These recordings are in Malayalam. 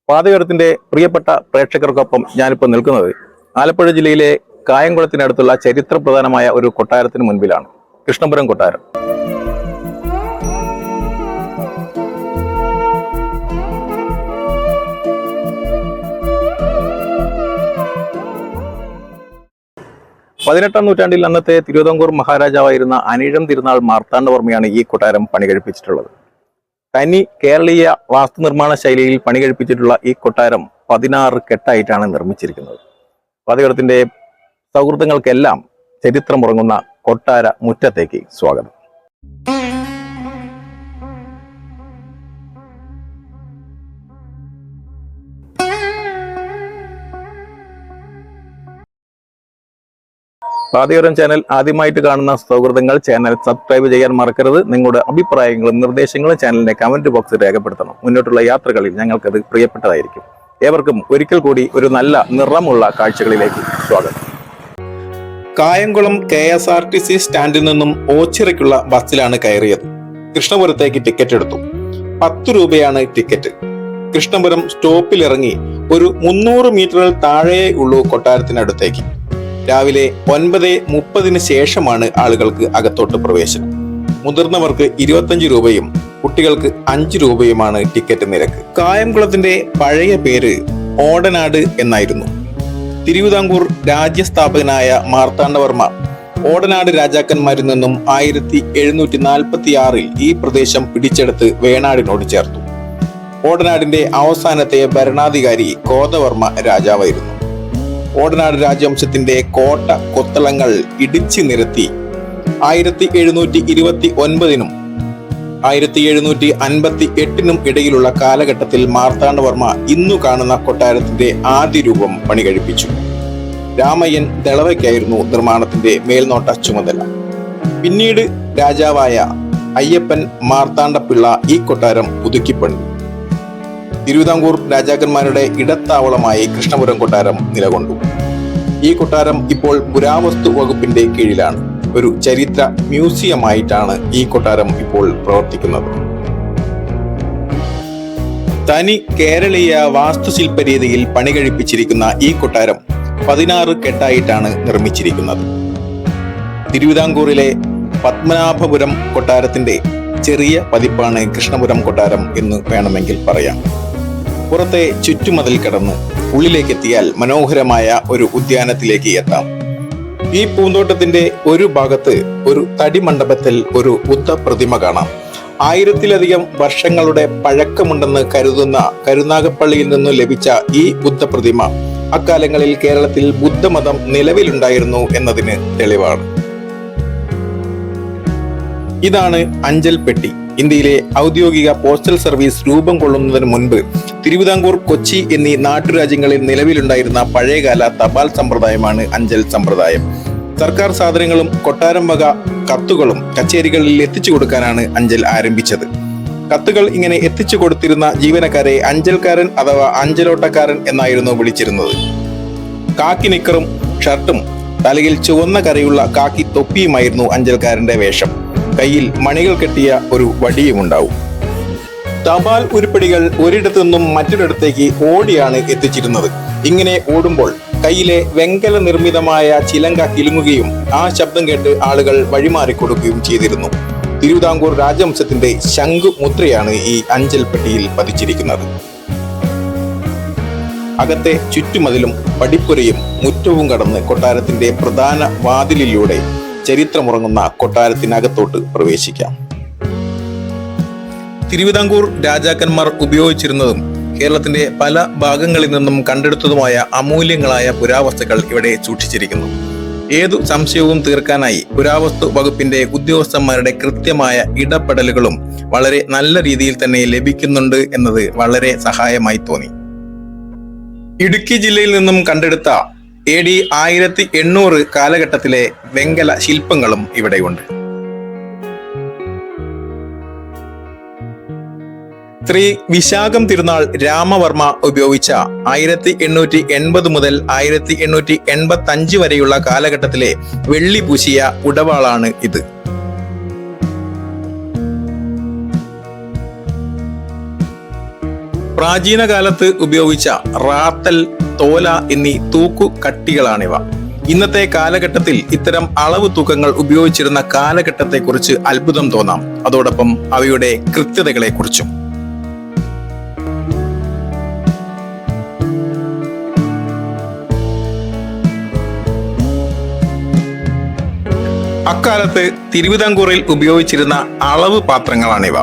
പാതയോരത്തിന്റെ പ്രിയപ്പെട്ട പ്രേക്ഷകർക്കൊപ്പം ഞാനിപ്പോൾ നിൽക്കുന്നത് ആലപ്പുഴ ജില്ലയിലെ കായംകുളത്തിനടുത്തുള്ള ചരിത്ര പ്രധാനമായ ഒരു കൊട്ടാരത്തിന് മുൻപിലാണ്. കൃഷ്ണപുരം കൊട്ടാരം. പതിനെട്ടാം നൂറ്റാണ്ടിൽ അന്നത്തെ തിരുവിതാംകൂർ മഹാരാജാവായിരുന്ന അനിഴം തിരുനാൾ മാർത്താണ്ഡവർമ്മയാണ് ഈ കൊട്ടാരം പണി കഴിപ്പിച്ചിട്ടുള്ളത്. തനി കേരളീയ വാസ്തുനിർമ്മാണ ശൈലിയിൽ പണി കഴിപ്പിച്ചിട്ടുള്ള ഈ കൊട്ടാരം 16 കെട്ടായിട്ടാണ് നിർമ്മിച്ചിരിക്കുന്നത്. പാതയോരത്തിന്റെ സൗഹൃദങ്ങൾക്കെല്ലാം ചരിത്രമുറങ്ങുന്ന കൊട്ടാര മുറ്റത്തേക്ക് സ്വാഗതം. പാതയോരം ചാനൽ ആദ്യമായിട്ട് കാണുന്ന സൗഹൃദങ്ങൾ ചാനൽ സബ്സ്ക്രൈബ് ചെയ്യാൻ മറക്കരുത്. നിങ്ങളുടെ അഭിപ്രായങ്ങളും നിർദ്ദേശങ്ങളും ചാനലിന്റെ കമന്റ് ബോക്സിൽ രേഖപ്പെടുത്തണം. മുന്നോട്ടുള്ള യാത്രകളിൽ ഞങ്ങൾക്കത് പ്രിയപ്പെട്ടതായിരിക്കും. ഏവർക്കും ഒരിക്കൽ കൂടി ഒരു നല്ല നിറമുള്ള കാഴ്ചകളിലേക്ക് സ്വാഗതം. കായംകുളം KSRTC സ്റ്റാൻഡിൽ നിന്നും ഓച്ചിറയ്ക്കുള്ള ബസ്സിലാണ് കയറിയത്. കൃഷ്ണപുരത്തേക്ക് ടിക്കറ്റ് എടുത്തു. 10 രൂപയാണ് ടിക്കറ്റ്. കൃഷ്ണപുരം സ്റ്റോപ്പിൽ ഇറങ്ങി ഒരു 300 മീറ്ററിൽ താഴെ ഉള്ളൂ കൊട്ടാരത്തിനടുത്തേക്ക്. രാവിലെ 9:30 ശേഷമാണ് ആളുകൾക്ക് അകത്തോട്ട് പ്രവേശനം. മുതിർന്നവർക്ക് 25 രൂപയും കുട്ടികൾക്ക് 5 രൂപയുമാണ് ടിക്കറ്റ് നിരക്ക്. കായംകുളത്തിന്റെ പഴയ പേര് ഓടനാട് എന്നായിരുന്നു. തിരുവിതാംകൂർ രാജ്യസ്ഥാപകനായ മാർത്താണ്ഡവർമ്മ ഓടനാട് രാജാക്കന്മാരിൽ നിന്നും 1746 ഈ പ്രദേശം പിടിച്ചെടുത്ത് വേണാടിനോട് ചേർത്തു. ഓടനാടിന്റെ അവസാനത്തെ ഭരണാധികാരി കോതവർമ്മ രാജാവായിരുന്നു. ഓടനാട് രാജവംശത്തിന്റെ കോട്ട കൊത്തളങ്ങൾ ഇടിച്ചു നിരത്തി 1729 1758 ഇടയിലുള്ള കാലഘട്ടത്തിൽ മാർത്താണ്ഡവർമ്മ ഇന്നു കാണുന്ന കൊട്ടാരത്തിന്റെ ആദ്യ രൂപം പണി കഴിപ്പിച്ചു. രാമയ്യൻ ദളവയ്ക്കായിരുന്നു നിർമ്മാണത്തിന്റെ മേൽനോട്ട ചുമതല. പിന്നീട് രാജാവായ അയ്യപ്പൻ മാർത്താണ്ഡപിള്ള ഈ കൊട്ടാരം പുതുക്കിപ്പണിതു. തിരുവിതാംകൂർ രാജാക്കന്മാരുടെ ഇടത്താവളമായി കൃഷ്ണപുരം കൊട്ടാരം നിലകൊണ്ടു. ഈ കൊട്ടാരം ഇപ്പോൾ പുരാവസ്തു വകുപ്പിന്റെ കീഴിലാണ്. ഒരു ചരിത്ര മ്യൂസിയമായിട്ടാണ് ഈ കൊട്ടാരം ഇപ്പോൾ പ്രവർത്തിക്കുന്നത്. തനി കേരളീയ വാസ്തുശില്പ രീതിയിൽ പണി കഴിപ്പിച്ചിരിക്കുന്ന ഈ കൊട്ടാരം 16 കെട്ടായിട്ടാണ് നിർമ്മിച്ചിരിക്കുന്നത്. തിരുവിതാംകൂറിലെ പത്മനാഭപുരം കൊട്ടാരത്തിന്റെ ചെറിയ പതിപ്പാണ് കൃഷ്ണപുരം കൊട്ടാരം എന്ന് വേണമെങ്കിൽ പറയാം. പുറത്തെ ചുറ്റുമതിൽ കടന്ന് ഉള്ളിലേക്ക് എത്തിയാൽ മനോഹരമായ ഒരു ഉദ്യാനത്തിലേക്ക് എത്താം. ഈ പൂന്തോട്ടത്തിന്റെ ഒരു ഭാഗത്ത് ഒരു തടിമണ്ഡപത്തിൽ ഒരു ബുദ്ധ പ്രതിമ കാണാം. 1000-ലധികം വർഷങ്ങളുടെ പഴക്കമുണ്ടെന്ന് കരുതുന്ന കരുനാഗപ്പള്ളിയിൽ നിന്നും ലഭിച്ച ഈ ബുദ്ധ പ്രതിമ അക്കാലങ്ങളിൽ കേരളത്തിൽ ബുദ്ധമതം നിലവിലുണ്ടായിരുന്നു എന്നതിന് തെളിവാണ്. ഇതാണ് അഞ്ചൽ പെട്ടി. ഇന്ത്യയിലെ ഔദ്യോഗിക പോസ്റ്റൽ സർവീസ് രൂപം കൊള്ളുന്നതിന് മുൻപ് തിരുവിതാംകൂർ, കൊച്ചി എന്നീ നാട്ടുരാജ്യങ്ങളിൽ നിലവിലുണ്ടായിരുന്ന പഴയകാല തപാൽ സമ്പ്രദായമാണ് അഞ്ചൽ സമ്പ്രദായം. സർക്കാർ സാധനങ്ങളും കൊട്ടാരം വക കത്തുകളും കച്ചേരികളിൽ എത്തിച്ചു കൊടുക്കാനാണ് അഞ്ചൽ ആരംഭിച്ചത്. കത്തുകൾ ഇങ്ങനെ എത്തിച്ചു കൊടുത്തിരുന്ന ജീവനക്കാരെ അഞ്ചൽക്കാരൻ അഥവാ അഞ്ചലോട്ടക്കാരൻ എന്നായിരുന്നു വിളിച്ചിരുന്നത്. കാക്കി നിക്കറും ഷർട്ടും തലയിൽ ചുവന്ന കരയുള്ള കാക്കി തൊപ്പിയുമായിരുന്നു അഞ്ചൽക്കാരന്റെ വേഷം. കയ്യിൽ മണികൾ കെട്ടിയ ഒരു വടിയുമുണ്ടാവും. തപാൽ ഉരുപ്പടികൾ ഒരിടത്തു നിന്നും മറ്റൊരിടത്തേക്ക് ഓടിയാണ് എത്തിച്ചിരുന്നത്. ഇങ്ങനെ ഓടുമ്പോൾ കയ്യിലെ വെങ്കല നിർമ്മിതമായ ചിലങ്ക കിലുങ്ങുകയും ആ ശബ്ദം കേട്ട് ആളുകൾ വഴിമാറിക്കൊടുക്കുകയും ചെയ്തിരുന്നു. തിരുവിതാംകൂർ രാജവംശത്തിന്റെ ശംഖു മുദ്രയാണ് ഈ അഞ്ചൽ പെട്ടിയിൽ പതിച്ചിരിക്കുന്നത്. അകത്തെ ചുറ്റുമതിലും പടിപ്പുരയും മുറ്റവും കടന്ന് കൊട്ടാരത്തിന്റെ പ്രധാന വാതിലിലൂടെ ചരിത്രമുറങ്ങുന്ന കൊട്ടാരത്തിനകത്തോട്ട് പ്രവേശിക്കാം. തിരുവിതാംകൂർ രാജാക്കന്മാർ ഉപയോഗിച്ചിരുന്നതും കേരളത്തിന്റെ പല ഭാഗങ്ങളിൽ നിന്നും കണ്ടെടുത്തതുമായ അമൂല്യങ്ങളായ പുരാവസ്തുക്കൾ ഇവിടെ സൂക്ഷിച്ചിരിക്കുന്നു. ഏതു സംശയവും തീർക്കാനായി പുരാവസ്തു വകുപ്പിന്റെ ഉദ്യോഗസ്ഥന്മാരുടെ കൃത്യമായ ഇടപെടലുകളും വളരെ നല്ല രീതിയിൽ തന്നെ ലഭിക്കുന്നുണ്ട് എന്നത് വളരെ സഹായമായി തോന്നി. ഇടുക്കി ജില്ലയിൽ നിന്നും കണ്ടെടുത്ത AD 1800 കാലഘട്ടത്തിലെ വെങ്കല ശില്പങ്ങളും ഇവിടെയുണ്ട്. ശ്രീ വിശാഖം തിരുനാൾ രാമവർമ്മ ഉപയോഗിച്ച 1880 മുതൽ 1885 വരെയുള്ള കാലഘട്ടത്തിലെ വെള്ളി പൂശിയ ഉടവാളാണ് ഇത്. പ്രാചീന കാലത്ത് ഉപയോഗിച്ച റാത്തൽ, തോല എന്നീ തൂക്കു കട്ടികളാണിവ. ഇന്നത്തെ കാലഘട്ടത്തിൽ ഇത്തരം അളവ് തൂക്കങ്ങൾ ഉപയോഗിച്ചിരുന്ന കാലഘട്ടത്തെക്കുറിച്ച് അത്ഭുതം തോന്നാം, അതോടൊപ്പം അവയുടെ കൃത്യതകളെക്കുറിച്ചും. അക്കാലത്ത് തിരുവിതാംകൂറിൽ ഉപയോഗിച്ചിരുന്ന അളവ് പാത്രങ്ങളാണിവ.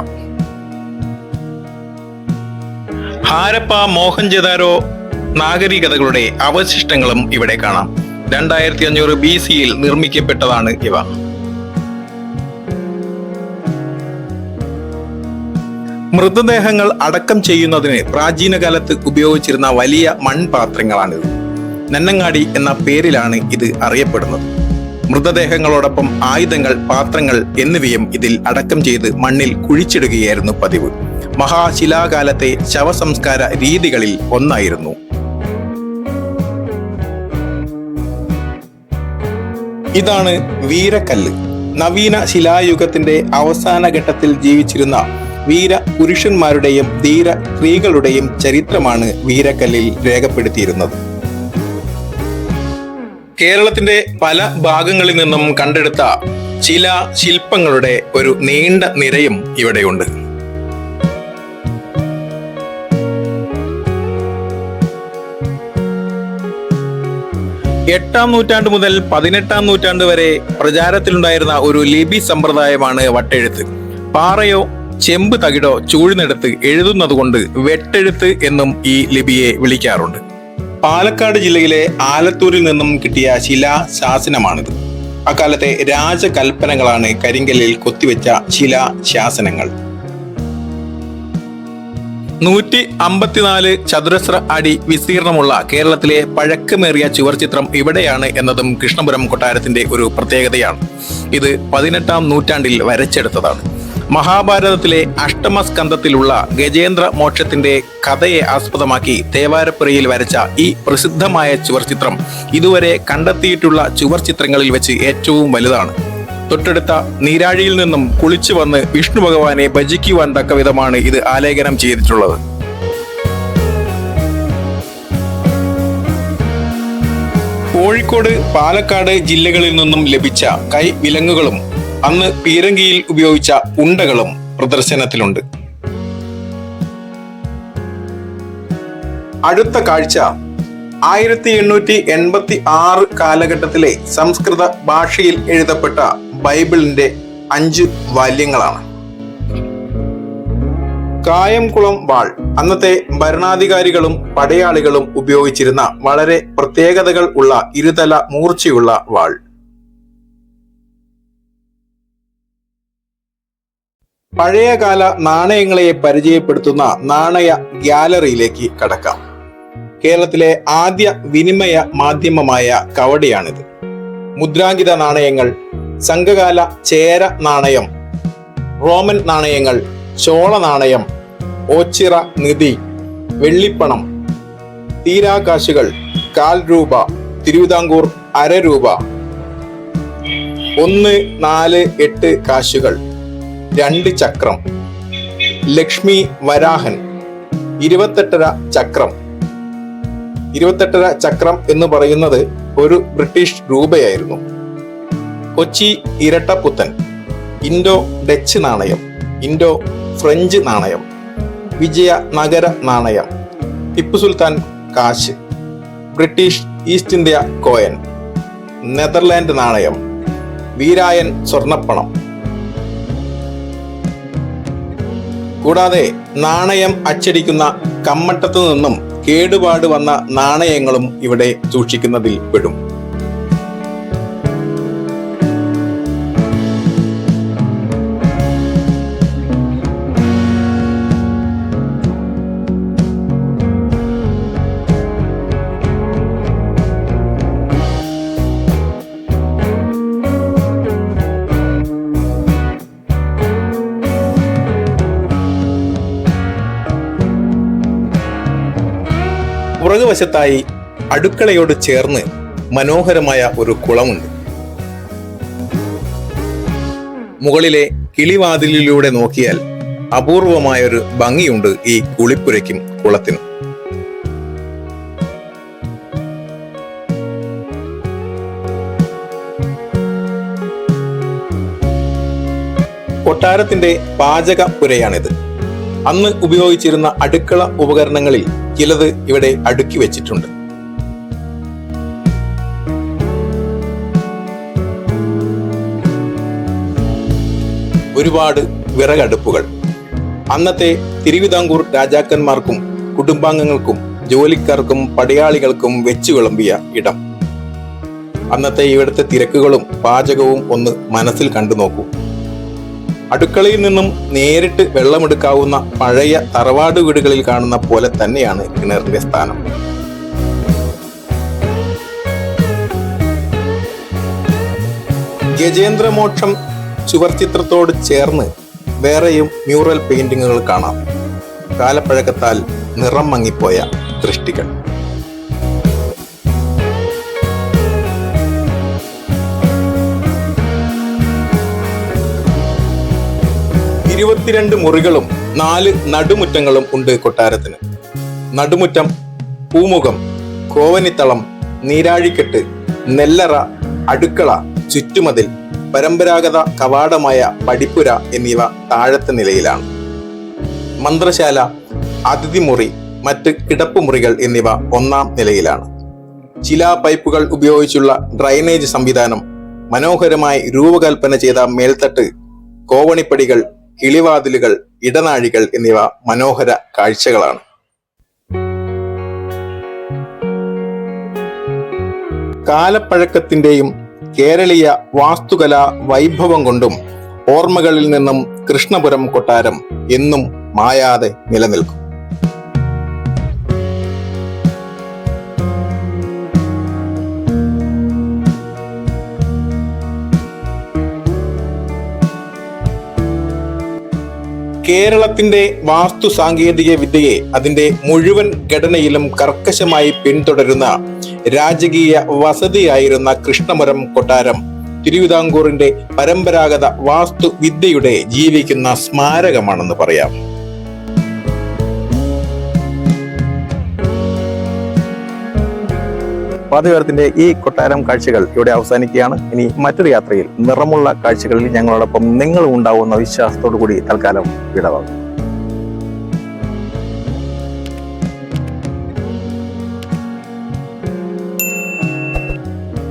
ഹാരപ്പ, മോഹൻജദാരോ നാഗരികതകളുടെ അവശിഷ്ടങ്ങളും ഇവിടെ കാണാം. 2500 BC-യിൽ നിർമ്മിക്കപ്പെട്ടതാണ് ഇവ. മൃതദേഹങ്ങൾ അടക്കം ചെയ്യുന്നതിന് പ്രാചീന കാലത്ത് ഉപയോഗിച്ചിരുന്ന വലിയ മൺപാത്രങ്ങളാണിത്. നന്നങ്ങാടി എന്ന പേരിലാണ് ഇത് അറിയപ്പെടുന്നത്. മൃതദേഹങ്ങളോടൊപ്പം ആയുധങ്ങൾ, പാത്രങ്ങൾ എന്നിവയും ഇതിൽ അടക്കം ചെയ്ത് മണ്ണിൽ കുഴിച്ചിടുകയായിരുന്നു പതിവ്. മഹാശിലാകാലത്തെ ശവസംസ്കാര രീതികളിൽ ഒന്നായിരുന്നു. ഇതാണ് വീരക്കല്ല്. നവീന ശിലായുഗത്തിന്റെ അവസാന ഘട്ടത്തിൽ ജീവിച്ചിരുന്ന വീര പുരുഷന്മാരുടെയും ധീര സ്ത്രീകളുടെയും ചരിത്രമാണ് വീരക്കല്ലിൽ രേഖപ്പെടുത്തിയിരുന്നത്. കേരളത്തിന്റെ പല ഭാഗങ്ങളിൽ നിന്നും കണ്ടെടുത്ത ചില ശില്പങ്ങളുടെ ഒരു നീണ്ട നിരയും ഇവിടെയുണ്ട്. 8-ാം നൂറ്റാണ്ട് മുതൽ 18-ാം നൂറ്റാണ്ട് വരെ പ്രചാരത്തിലുണ്ടായിരുന്ന ഒരു ലിപി സമ്പ്രദായമാണ് വട്ടെഴുത്ത്. പാറയോ ചെമ്പ് തകിടോ ചൂഴ്ന്നെടുത്ത് എഴുതുന്നതുകൊണ്ട് വെട്ടെഴുത്ത് എന്നും ഈ ലിപിയെ വിളിക്കാറുണ്ട്. പാലക്കാട് ജില്ലയിലെ ആലത്തൂരിൽ നിന്നും കിട്ടിയ ശിലാശാസനമാണിത്. അക്കാലത്തെ രാജകൽപ്പനകളാണ് കരിങ്കല്ലിൽ കൊത്തിവെച്ച ശിലാശാസനങ്ങൾ. 154 ചതുരശ്ര അടി വിസ്തീർണമുള്ള കേരളത്തിലെ പഴക്കമേറിയ ചുവർചിത്രം ഇവിടെയാണ് എന്നതും കൃഷ്ണപുരം കൊട്ടാരത്തിന്റെ ഒരു പ്രത്യേകതയാണ്. ഇത് 18-ാം നൂറ്റാണ്ടിൽ വരച്ചെടുത്തതാണ്. മഹാഭാരതത്തിലെ അഷ്ടമസ്കന്ധത്തിലുള്ള ഗജേന്ദ്ര മോക്ഷത്തിന്റെ കഥയെ ആസ്പദമാക്കി തേവാരപ്പുരയിൽ വരച്ച ഈ പ്രസിദ്ധമായ ചുവർചിത്രം ഇതുവരെ കണ്ടെത്തിയിട്ടുള്ള ചുവർചിത്രങ്ങളിൽ വെച്ച് ഏറ്റവും വലുതാണ്. തൊട്ടടുത്ത നീരാഴിയിൽ നിന്നും കുളിച്ചു വന്ന് വിഷ്ണു ഭഗവാനെ ഭജിക്കുവാൻ തക്ക വിധമാണ് ഇത് ആലേഖനം ചെയ്തിട്ടുള്ളത്. കോഴിക്കോട്, പാലക്കാട് ജില്ലകളിൽ നിന്നും ലഭിച്ച കൈവിലങ്ങുകളും അന്ന് പീരങ്കിയിൽ ഉപയോഗിച്ച ഉണ്ടകളും പ്രദർശനത്തിലുണ്ട്. അടുത്ത കാഴ്ച 1886 കാലഘട്ടത്തിലെ സംസ്കൃത ഭാഷയിൽ എഴുതപ്പെട്ട ബൈബിളിന്റെ 5 വാല്യങ്ങളാണ്. കായംകുളം വാൾ അന്നത്തെ ഭരണാധികാരികളും പടയാളികളും ഉപയോഗിച്ചിരുന്ന വളരെ പ്രത്യേകതകൾ ഉള്ള ഇരുതല മൂർച്ചയുള്ള വാൾ. പഴയകാല നാണയങ്ങളെ പരിചയപ്പെടുത്തുന്ന നാണയ ഗ്യാലറിയിലേക്ക് കടക്കാം. കേരളത്തിലെ ആദ്യ വിനിമയ മാധ്യമമായ കവടിയാണിത്. മുദ്രാങ്കിത നാണയങ്ങൾ, സംഘകാല ചേര നാണയം, റോമൻ നാണയങ്ങൾ, ചോള നാണയം, ഓച്ചിറ നിധി, വെള്ളിപ്പണം, തീരാകാശുകൾ, 1/4 രൂപ, തിരുവിതാംകൂർ അര-രൂപ, 1, 4, 8 കാശുകൾ, 2 ചക്രം, ലക്ഷ്മി വരാഹൻ, 28 ചക്രം. 28 ചക്രം എന്ന് പറയുന്നത് ഒരു ബ്രിട്ടീഷ് രൂപയായിരുന്നു. കൊച്ചി ഇരട്ടപ്പുത്തൻ, ഇൻഡോ ഡച്ച് നാണയം, ഇൻഡോ ഫ്രഞ്ച് നാണയം, വിജയ നഗര നാണയം, ടിപ്പു സുൽത്താൻ കാശ്, British east India coin, Netherland നാണയം, വീരായൻ സ്വർണ്ണപ്പണം. കൂടാതെ നാണയം അച്ചടിക്കുന്ന കമ്മട്ടത്തു നിന്നും കേടുപാട് വന്ന നാണയങ്ങളും ഇവിടെ സൂക്ഷിക്കുന്നതിൽ പെടും. പുറകുവശത്തായി അടുക്കളയോട് ചേർന്ന് മനോഹരമായ ഒരു കുളമുണ്ട്. മുകളിലെ കിളിവാതിലിലൂടെ നോക്കിയാൽ അപൂർവമായൊരു ഭംഗിയുണ്ട് ഈ കുളിപ്പുരയ്ക്കും കുളത്തിനും. കൊട്ടാരത്തിന്റെ പാചക പുരയാണിത്. അന്ന് ഉപയോഗിച്ചിരുന്ന അടുക്കള ഉപകരണങ്ങളിൽ ചിലത് ഇവിടെ അടുക്കി വെച്ചിട്ടുണ്ട്. ഒരുപാട് വിറകടുപ്പുകൾ. അന്നത്തെ തിരുവിതാംകൂർ രാജാക്കന്മാർക്കും കുടുംബാംഗങ്ങൾക്കും ജോലിക്കാർക്കും പടയാളികൾക്കും വെച്ചു വിളമ്പിയ ഇടം. അന്നത്തെ ഇവിടുത്തെ തിരക്കുകളും പാചകവും ഒന്ന് മനസ്സിൽ കണ്ടു നോക്കൂ. അടുക്കളയിൽ നിന്നും നേരിട്ട് വെള്ളമെടുക്കാവുന്ന പഴയ തറവാട് വീടുകളിൽ കാണുന്ന പോലെ തന്നെയാണ് കിണറിന്റെ സ്ഥാനം. ഗജേന്ദ്രമോക്ഷം ചുവർചിത്രത്തോട് ചേർന്ന് വേറെയും മ്യൂറൽ പെയിന്റിങ്ങുകൾ കാണാം. കാലപ്പഴക്കത്താൽ നിറം മങ്ങിപ്പോയ ദൃഷ്ടികൾ. ഇരുപത്തിരണ്ട് മുറികളും 4 നടുമുറ്റങ്ങളും ഉണ്ട് കൊട്ടാരത്തിന്. നടുമുറ്റം, പൂമുഖം, കോവനിത്തളം, നീരാഴിക്കെട്ട്, നെല്ലറ, അടുക്കള, ചുറ്റുമതിൽ, പരമ്പരാഗത കവാടമായ പടിപ്പുര എന്നിവ താഴത്തെ നിലയിലാണ്. മന്ത്രശാല, അതിഥിമുറി, മറ്റ് കിടപ്പുമുറികൾ എന്നിവ 1-ാം നിലയിലാണ്. ശിലാ പൈപ്പുകൾ ഉപയോഗിച്ചുള്ള ഡ്രൈനേജ് സംവിധാനം, മനോഹരമായി രൂപകൽപ്പന ചെയ്ത മേൽത്തട്ട്, കോവണിപ്പടികൾ, കിളിവാതിലുകൾ, ഇടനാഴികൾ എന്നിവ മനോഹര കാഴ്ചകളാണ്. കാലപ്പഴക്കത്തിന്റെയും കേരളീയ വാസ്തുകലാ വൈഭവം കൊണ്ടും ഓർമ്മകളിൽ നിന്നും കൃഷ്ണപുരം കൊട്ടാരം എന്നും മായാതെ നിലനിൽക്കും. കേരളത്തിന്റെ വാസ്തു സാങ്കേതിക വിദ്യയെ അതിന്റെ മുഴുവൻ ഘടനയിലും കർക്കശമായി പിന്തുടരുന്ന രാജകീയ വസതിയായിരുന്ന കൃഷ്ണപുരം കൊട്ടാരം തിരുവിതാംകൂറിന്റെ പരമ്പരാഗത വാസ്തു വിദ്യയുടെ ജീവിക്കുന്ന സ്മാരകമാണെന്ന് പറയാം. പാതയോരത്തിന്റെ ഈ കൊട്ടാരം കാഴ്ചകൾ ഇവിടെ അവസാനിക്കുകയാണ്. ഇനി മറ്റൊരു യാത്രയിൽ നിറമുള്ള കാഴ്ചകളിൽ ഞങ്ങളോടൊപ്പം നിങ്ങളും ഉണ്ടാവുന്ന വിശ്വാസത്തോടു കൂടി തൽക്കാലം വിടവാങ്ങും.